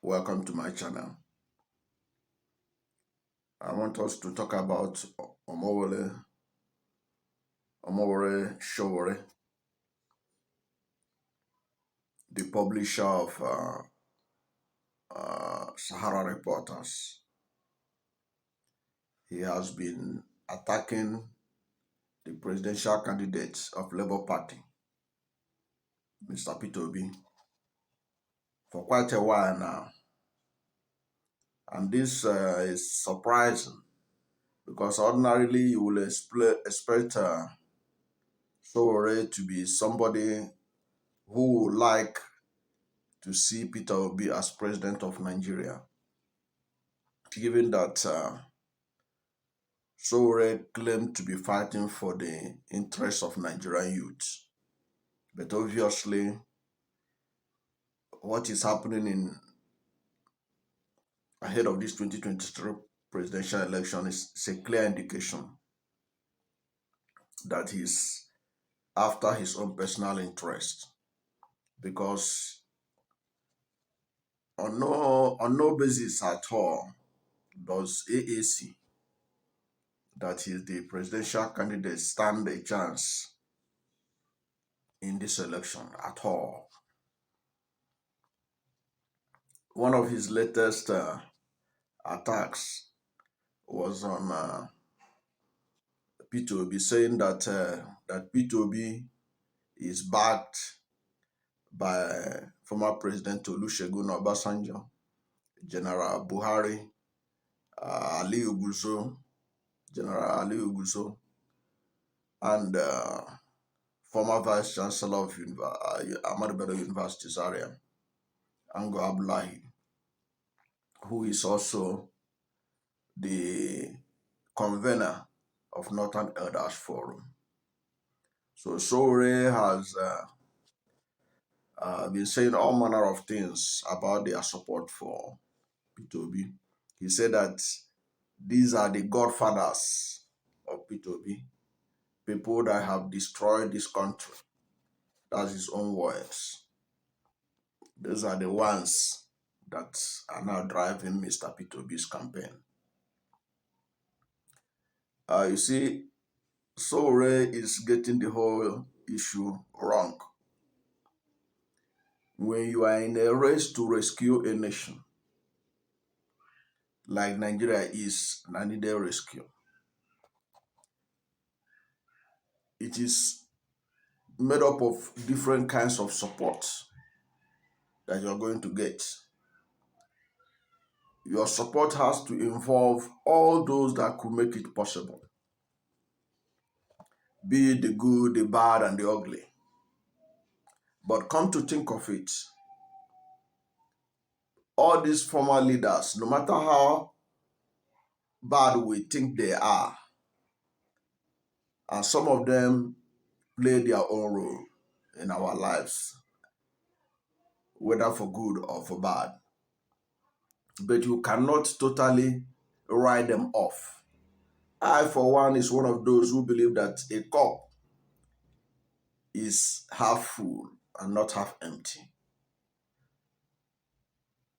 Welcome to my channel. I want us to talk about Omoyele Sowore, the publisher of Sahara Reporters. He has been attacking the presidential candidate of Labour Party, Mr. Peter Obi, for quite a while now. And this is surprising because ordinarily you will expect Sowore to be somebody who would like to see Peter Obi as president of Nigeria, given that Sowore claimed to be fighting for the interests of Nigerian youth. But obviously, what is happening ahead of this 2023 presidential election is a clear indication that he's after his own personal interest, because on no basis at all does AAC, that is the presidential candidate, stand a chance in this election at all. One of his latest attacks was on Peter Obi, saying that Peter Obi is backed by former President Olusegun Obasanjo, General Buhari, General Ali Uguzo, and former Vice Chancellor of Ahmadu Bello University, Zaria, Ango Abdullahi, who is also the convener of Northern Elders Forum. So Sowore has been saying all manner of things about their support for Peter Obi. He said that these are the godfathers of Peter Obi, people that have destroyed this country. That's his own words. Those are the ones that are now driving Mr. Peter Obi's campaign. You see, Sowore is getting the whole issue wrong. When you are in a race to rescue a nation, like Nigeria is, and needed rescue, it is made up of different kinds of support that you're going to get. Your support has to involve all those that could make it possible, be it the good, the bad, and the ugly. But come to think of it, all these former leaders, no matter how bad we think they are, and some of them play their own role in our lives, whether for good or for bad. But you cannot totally write them off. I, for one, is one of those who believe that a cup is half full and not half empty.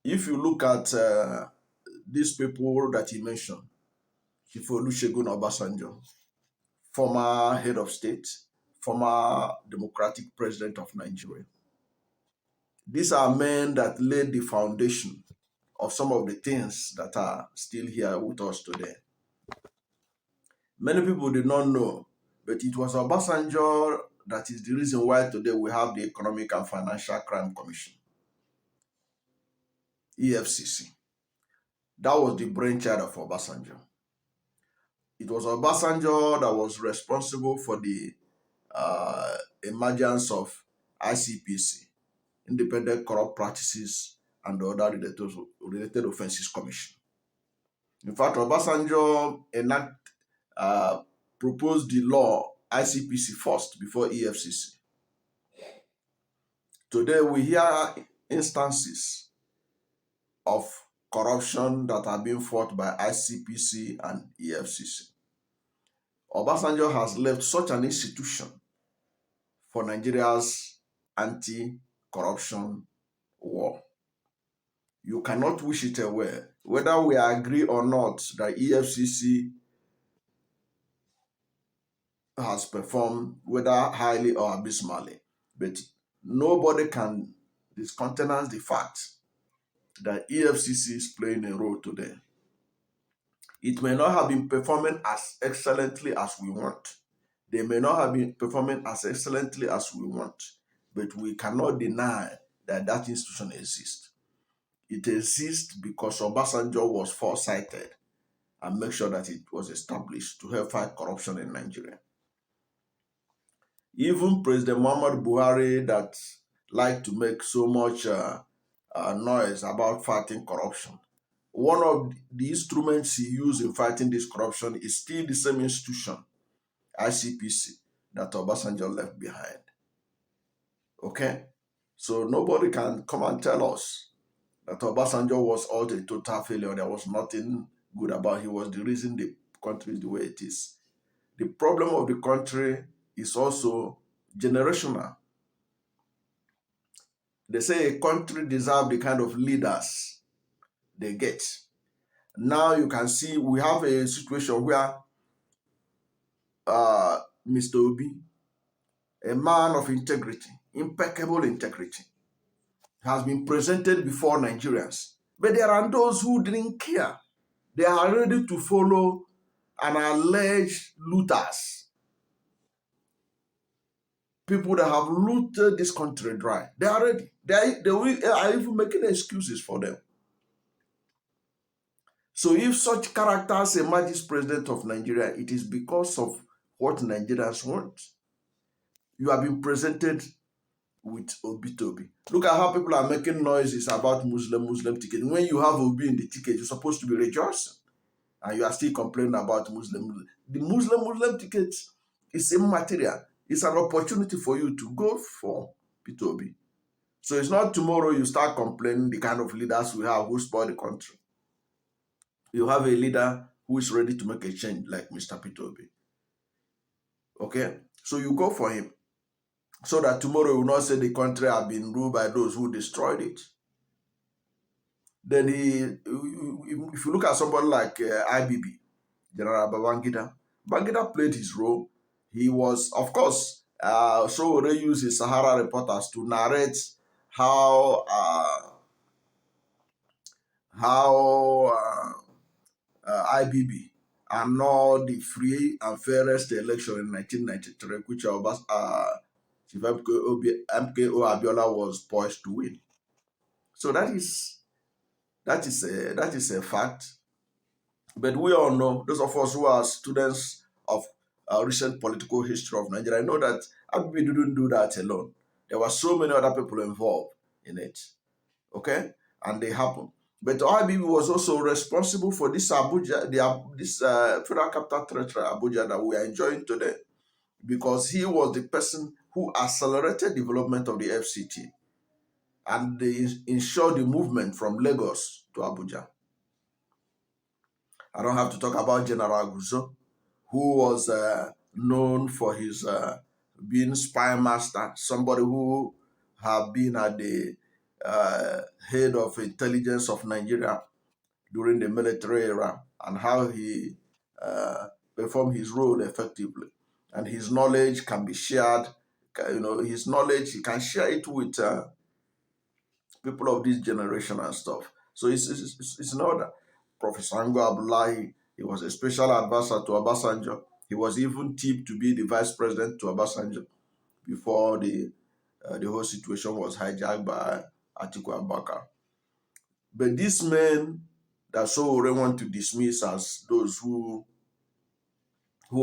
If you look at these people that he mentioned, Chief Olusegun Obasanjo, former head of state, former democratic president of Nigeria, these are men that laid the foundation of some of the things that are still here with us today. Many people did not know, but it was Obasanjo that is the reason why today we have the Economic and Financial Crime Commission, EFCC. That was the brainchild of Obasanjo. It was Obasanjo that was responsible for the emergence of ICPC, Independent Corrupt Practices and other related offenses commission. In fact, Obasanjo proposed the law ICPC first before EFCC. Today we hear instances of corruption that are being fought by ICPC and EFCC. Obasanjo has left such an institution for Nigeria's anti-corruption war. You cannot wish it away. Whether we agree or not that EFCC has performed, whether highly or abysmally, but nobody can discountenance the fact that EFCC is playing a role today. It may not have been performing as excellently as we want. They may not have been performing as excellently as we want, but we cannot deny that that institution exists. It exists because Obasanjo was foresighted and make sure that it was established to help fight corruption in Nigeria. Even President Muhammad Buhari, that like to make so much noise about fighting corruption, one of the instruments he used in fighting this corruption is still the same institution, ICPC, that Obasanjo left behind. Okay? So nobody can come and tell us that Obasanjo was all a total failure. There was nothing good about it. He was the reason the country is the way it is. The problem of the country is also generational. They say a country deserves the kind of leaders they get. Now you can see we have a situation where Mr. Obi, a man of integrity, impeccable integrity, has been presented before Nigerians. But there are those who didn't care. They are ready to follow an alleged looters, people that have looted this country dry. They are ready. They are even making excuses for them. So if such characters emerge as president of Nigeria, it is because of what Nigerians want. You have been presented with Obi Tobi. Look at how people are making noises about Muslim ticket. When you have Obi in the ticket, you're supposed to be rejoicing. And you are still complaining about Muslim. The Muslim ticket is immaterial. It's an opportunity for you to go for Peter Obi. So it's not tomorrow you start complaining the kind of leaders we have who spoil the country. You have a leader who is ready to make a change like Mr. Peter Obi. Okay? So you go for him. So that tomorrow you will not say the country has been ruled by those who destroyed it. Then if you look at somebody like IBB, General Babangida, Babangida played his role. He was, of course, Sowore used his Sahara reporters to narrate how IBB annulled the free and fairest election in 1993, which Chief MKO Abiola was poised to win. So that is a fact. But we all know, those of us who are students of recent political history of Nigeria, know that Abibi didn't do that alone. There were so many other people involved in it. Okay? And they happened. But Abibi was also responsible for this Abuja, this Federal Capital Territory, Abuja, that we are enjoying today, because he was the person who accelerated development of the FCT and they ensured the movement from Lagos to Abuja. I don't have to talk about General Guzo, who was known for his being spy master, somebody who had been at the head of intelligence of Nigeria during the military era, and how he performed his role effectively. And his knowledge can be shared. His knowledge, he can share it with people of this generation and stuff. So it's not that. Professor Ango Abdullahi, he was a special advisor to Obasanjo. He was even tipped to be the vice president to Obasanjo before the whole situation was hijacked by Atiku Abubakar. But these men that Sowore want to dismiss as those who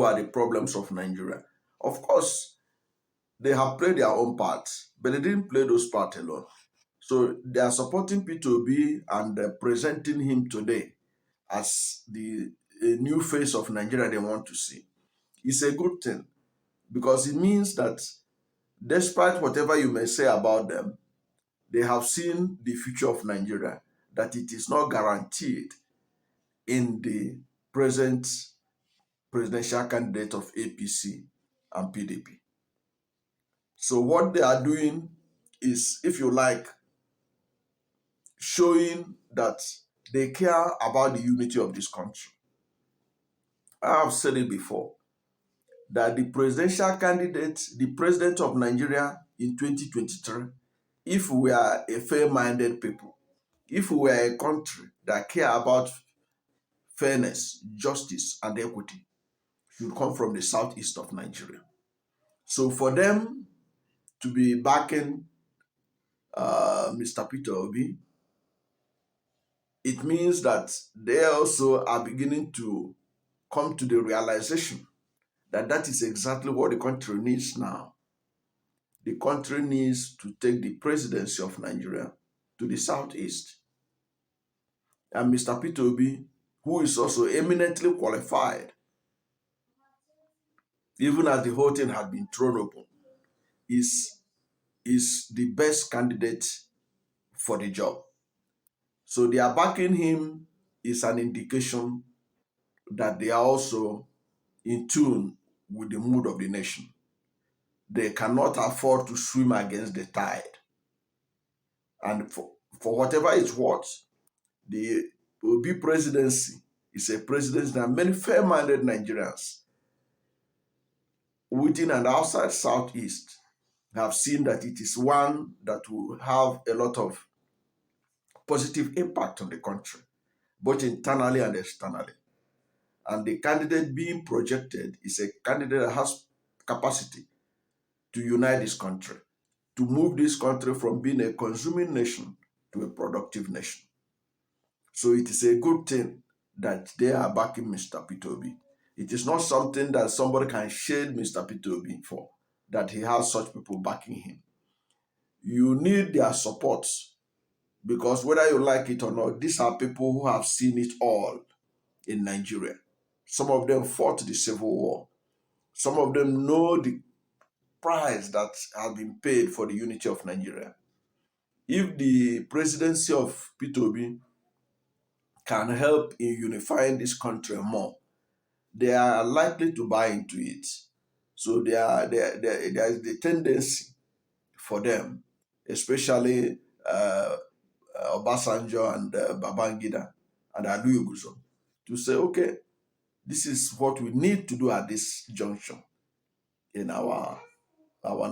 are the problems of Nigeria, of course, they have played their own parts, but they didn't play those parts alone. So they are supporting P2B and presenting him today as the new face of Nigeria they want to see. It's a good thing, because it means that despite whatever you may say about them, they have seen the future of Nigeria, that it is not guaranteed in the present presidential candidate of APC and PDP. So what they are doing is, if you like, showing that they care about the unity of this country. I have said it before that the presidential candidate, the president of Nigeria in 2023, if we are a fair-minded people, if we are a country that care about fairness, justice, and equity, should come from the southeast of Nigeria. So for them to be backing Mr. Peter Obi, it means that they also are beginning to come to the realization that that is exactly what the country needs now. The country needs to take the presidency of Nigeria to the southeast. And Mr. Peter Obi, who is also eminently qualified, even as the whole thing had been thrown open, is the best candidate for the job. So they are backing him is an indication that they are also in tune with the mood of the nation. They cannot afford to swim against the tide. And for whatever it's worth, the Obi presidency is a presidency that many fair-minded Nigerians within and outside Southeast have seen that it is one that will have a lot of positive impact on the country, both internally and externally. And the candidate being projected is a candidate that has capacity to unite this country, to move this country from being a consuming nation to a productive nation. So it is a good thing that they are backing Mr. Peter Obi. It is not something that somebody can shade Mr. Peter Obi for, that he has such people backing him. You need their support because whether you like it or not, these are people who have seen it all in Nigeria. Some of them fought the Civil War. Some of them know the price that has been paid for the unity of Nigeria. If the presidency of Peter Obi can help in unifying this country more, they are likely to buy into it. So there is the tendency for them, especially Obasanjo and Babangida and Olusegun, to say, okay, this is what we need to do at this junction in our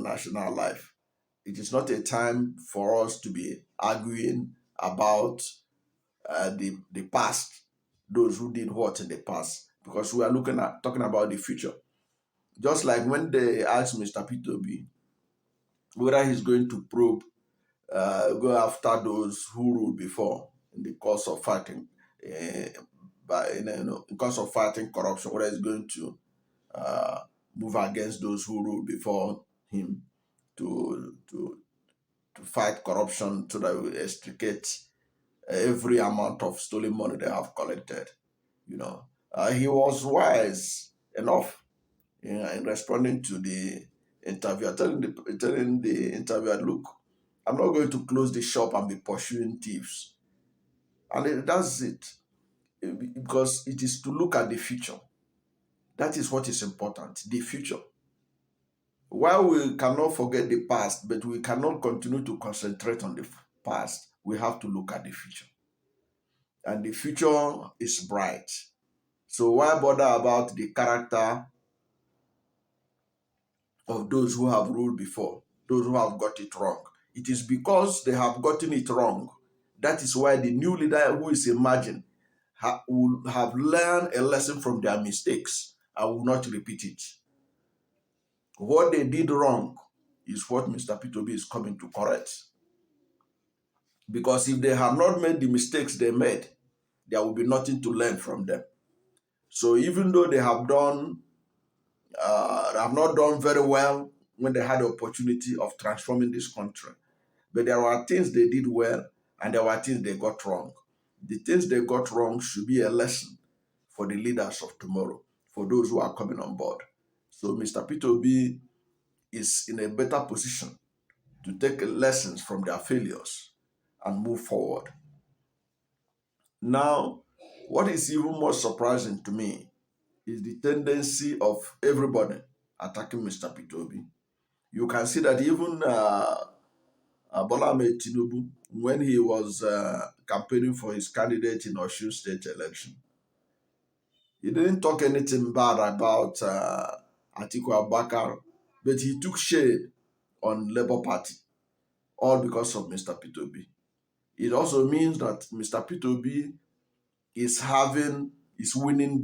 national life. It is not a time for us to be arguing about the past, those who did what in the past, because we are talking about the future. Just like when they asked Mr. Peter Obi whether he's going to go after those who ruled before in the course of fighting, in course of fighting corruption, whether he's going to move against those who ruled before him to fight corruption so that we extricate every amount of stolen money they have collected. He was wise enough in responding to the interviewer, telling the interviewer, look, I'm not going to close the shop and be pursuing thieves. And that's it. Because it is to look at the future. That is what is important, the future. While we cannot forget the past, but we cannot continue to concentrate on the past, we have to look at the future. And the future is bright. So why bother about the character of those who have ruled before, those who have got it wrong? It is because they have gotten it wrong. That is why the new leader who is emerging will have learned a lesson from their mistakes and will not repeat it. What they did wrong is what Mr. Peter Obi is coming to correct. Because if they have not made the mistakes they made, there will be nothing to learn from them. So even though they have not done very well when they had the opportunity of transforming this country, but there were things they did well and there were things they got wrong. The things they got wrong should be a lesson for the leaders of tomorrow, for those who are coming on board. So Mr. Peter Obi is in a better position to take lessons from their failures and move forward. Now, what is even more surprising to me is the tendency of everybody attacking Mr. Peter Obi. You can see that even Bola Ahmed Tinubu, when he was campaigning for his candidate in Osun State election. He didn't talk anything bad about Atiku Abubakar, but he took shade on Labour Party, all because of Mr. Peter Obi. It also means that Mr. Peter Obi is winning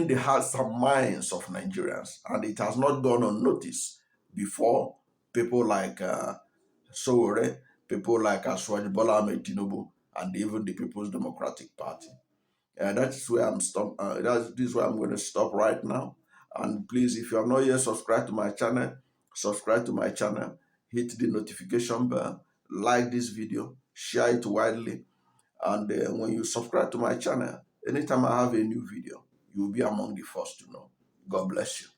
the hearts and minds of Nigerians, and it has not gone unnoticed before. People like Sowore, people like Aswaj Bola Ahmed Tinubu, and even the People's Democratic Party. That's where I'm stop. This is where I'm going to stop right now. And please, if you are not yet subscribed to my channel, subscribe to my channel. Hit the notification bell. Like this video. Share it widely. And when you subscribe to my channel, anytime I have a new video, you will be among the first to know. God bless you.